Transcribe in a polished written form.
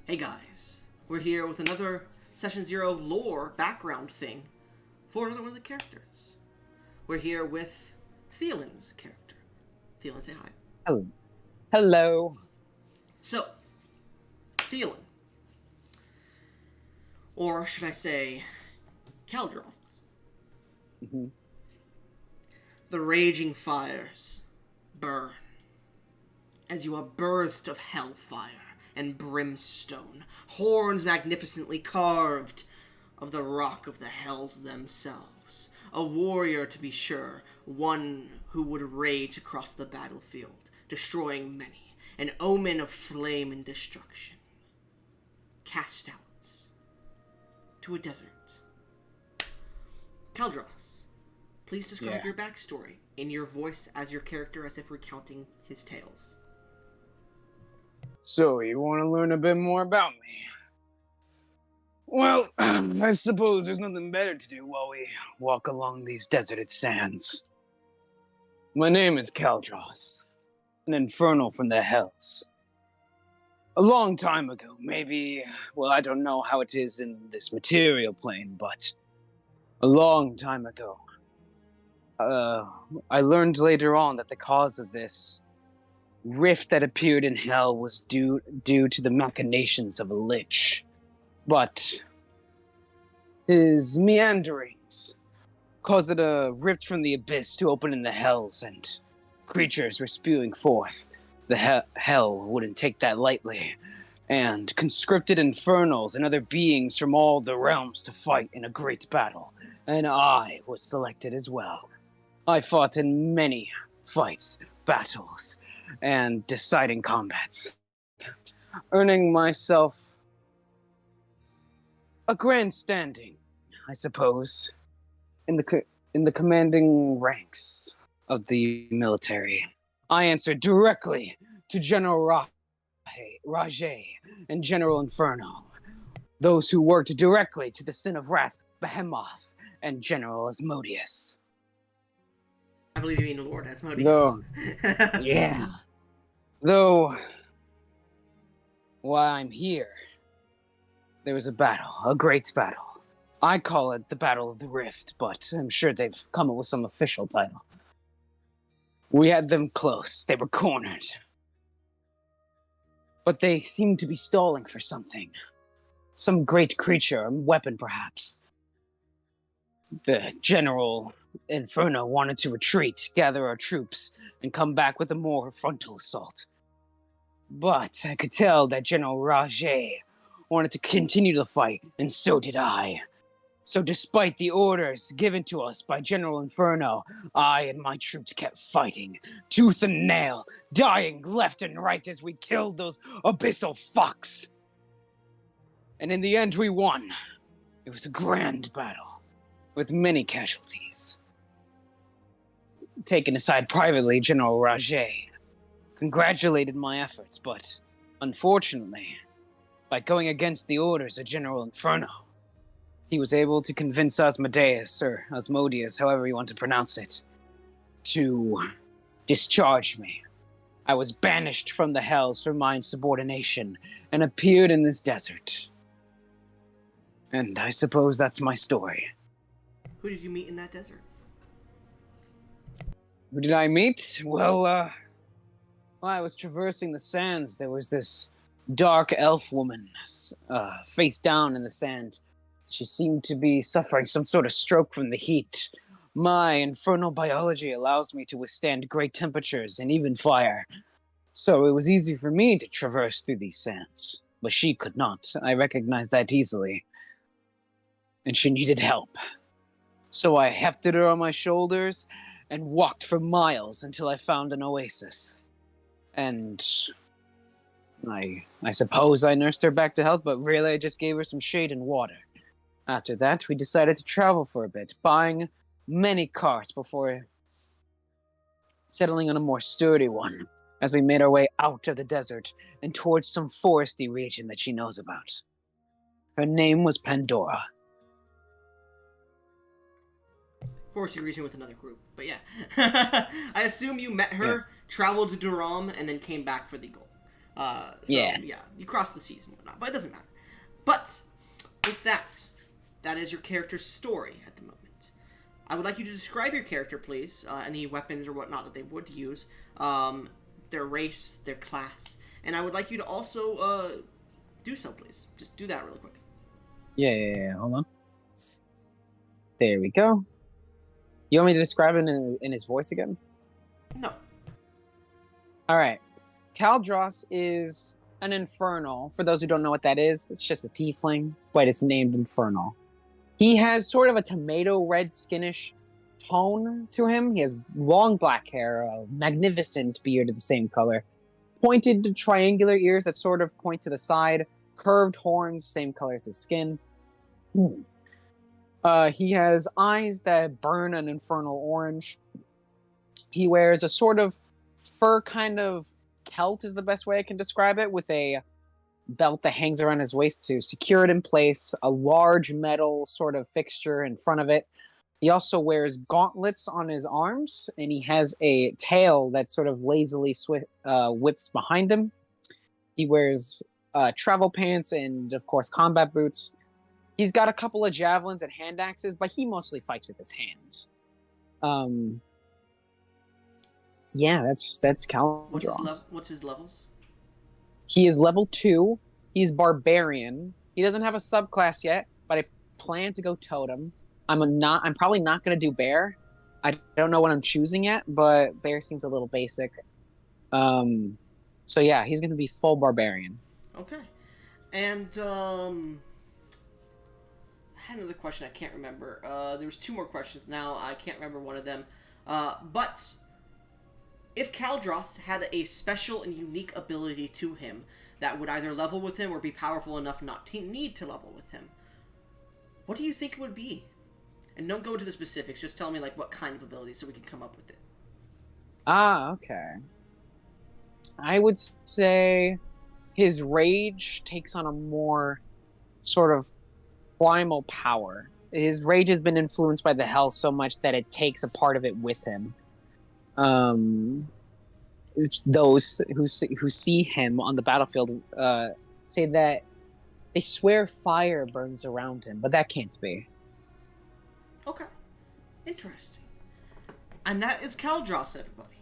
Hey guys, we're here with another Session Zero lore background thing for another one of the characters. We're here with Thielen's character. Thielen, say hi. Hello. Hello. So, Thielen. Or should I say, Kaldros. Mm-hmm. The raging fires burn as you are birthed of hellfire and brimstone, horns magnificently carved of the rock of the hells themselves. A warrior, to be sure, one who would rage across the battlefield, destroying many, an omen of flame and destruction. Cast out to a desert. Kaldros, please describe your backstory in your voice as your character, as if recounting his tales. So, you want to learn a bit more about me? Well, I suppose there's nothing better to do while we walk along these deserted sands. My name is Kaldros, an infernal from the hells. A long time ago, maybe, well, I don't know how it is in this material plane, but a long time ago, I learned later on that the cause of this rift that appeared in hell was due to the machinations of a lich. But his meanderings caused a rift from the abyss to open in the hells, and creatures were spewing forth. The hell wouldn't take that lightly, and conscripted infernals and other beings from all the realms to fight in a great battle, and I was selected as well. I fought in many fights, battles, and deciding combats, earning myself a grand standing, I suppose, in the commanding ranks of the military. I answered directly to General Rajay and General Infernal, those who worked directly to the Sin of Wrath, Behemoth, and General Asmodeus. I believe you mean Lord Asmodeus. Though, yeah. Though, while I'm here, there was a battle, a great battle. I call it the Battle of the Rift, but I'm sure they've come up with some official title. We had them close. They were cornered. But they seemed to be stalling for something. Some great creature, a weapon perhaps. The General Inferno wanted to retreat, gather our troops, and come back with a more frontal assault. But I could tell that General Rajay wanted to continue the fight, and so did I. So despite the orders given to us by General Inferno, I and my troops kept fighting, tooth and nail, dying left and right as we killed those abyssal fucks. And in the end we won. It was a grand battle, with many casualties. Taken aside privately, General Rajay congratulated my efforts, but unfortunately, by going against the orders of General Inferno, he was able to convince Asmodeus, or Asmodeus, however you want to pronounce it, to discharge me. I was banished from the hells for my insubordination and appeared in this desert. And I suppose that's my story. Who did you meet in that desert? Who did I meet? Well, while I was traversing the sands, there was this dark elf woman, face down in the sand. She seemed to be suffering some sort of stroke from the heat. My infernal biology allows me to withstand great temperatures and even fire. So it was easy for me to traverse through these sands. But she could not. I recognized that easily. And she needed help. So I hefted her on my shoulders and walked for miles until I found an oasis. And I suppose I nursed her back to health, but really I just gave her some shade and water. After that, we decided to travel for a bit, buying many carts before settling on a more sturdy one, as we made our way out of the desert and towards some foresty region that she knows about. Her name was Pandora. Foresty region with another group, but yeah. I assume you met her, Yes. traveled to Durham, and then came back for the goal. Yeah. You cross the seas and whatnot, but it doesn't matter. But with that is your character's story at the moment. I would like you to describe your character, please. Any weapons or whatnot that they would use, their race, their class, and I would like you to also do so, please. Just do that really quick. Yeah. Hold on. There we go. You want me to describe it in his voice again? No. All right. Kaldros is an Infernal. For those who don't know what that is, it's just a tiefling, but it's named Infernal. He has sort of a tomato red skinish tone to him. He has long black hair, a magnificent beard of the same color, pointed triangular ears that sort of point to the side, curved horns, same color as his skin. He has eyes that burn an infernal orange. He wears a sort of fur kind of kilt is the best way I can describe it, with a belt that hangs around his waist to secure it in place, a large metal sort of fixture in front of it. He also wears gauntlets on his arms, and he has a tail that sort of lazily whips behind him. He wears travel pants and, of course, combat boots. He's got a couple of javelins and hand axes, but he mostly fights with his hands. Yeah, that's Kaldros. What's his levels? He is level 2. He's barbarian. He doesn't have a subclass yet, but I plan to go totem. I'm probably not going to do bear. I don't know what I'm choosing yet, but bear seems a little basic. So yeah, he's going to be full barbarian. Okay. And I had another question I can't remember. There was 2 more questions now. I can't remember one of them. But if Kaldros had a special and unique ability to him that would either level with him or be powerful enough not to need to level with him, what do you think it would be? And don't go into the specifics. Just tell me like what kind of ability so we can come up with it. Okay. I would say his rage takes on a more sort of primal power. His rage has been influenced by the hell so much that it takes a part of it with him. Those who see him on the battlefield say that they swear fire burns around him, but that can't be. Okay. Interesting. And that is Kaldros, everybody.